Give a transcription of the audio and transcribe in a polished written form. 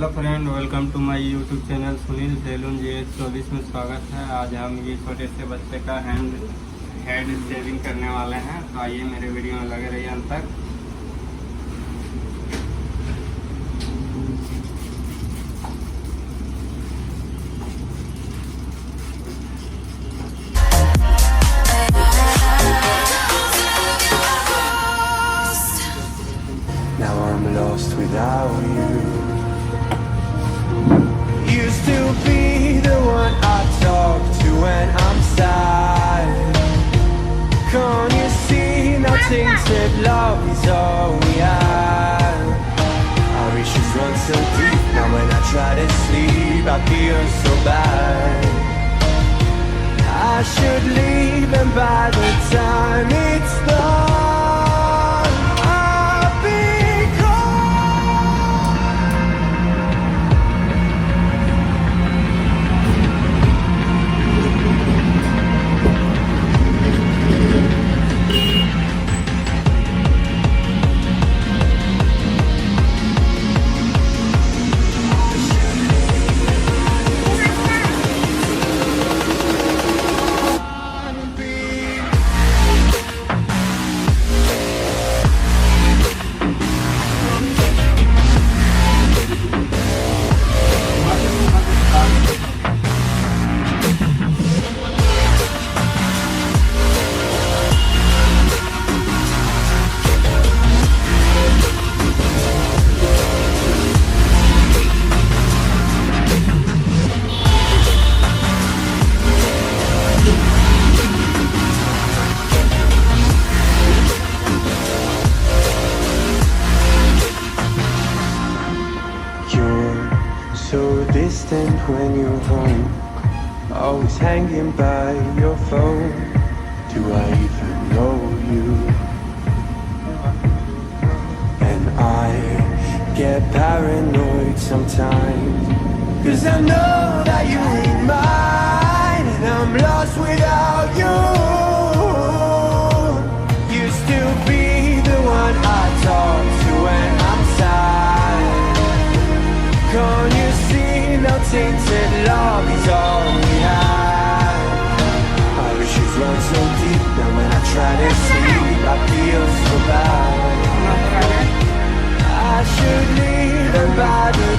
Hello friend, welcome to my YouTube channel Sunil Saloon JH24 में स्वागत है। आज हम ये छोटे से बच्चे का हेड शेविंग करने वाले हैं। तो आइए मेरे वीडियो में लगे रहिए अंत तक। Now I'm lost without you. Used to be the one I talk to when I'm sad. Can't you see now tainted love is all we have? Our issues run so deep. Now when I try to sleep I feel so bad. I should leave and by the time it's done I'll be so distant when you're home, always hanging by your phone. Do I even know you? And I get paranoid sometimes, 'cause I know that you ain't mine, and I'm lost without you. Used to be the one I talk to when I'm sad. Can't you see now tainted love is all we have? Our issues run so deep. Now when I try to sleep I feel so bad. I should leave and by the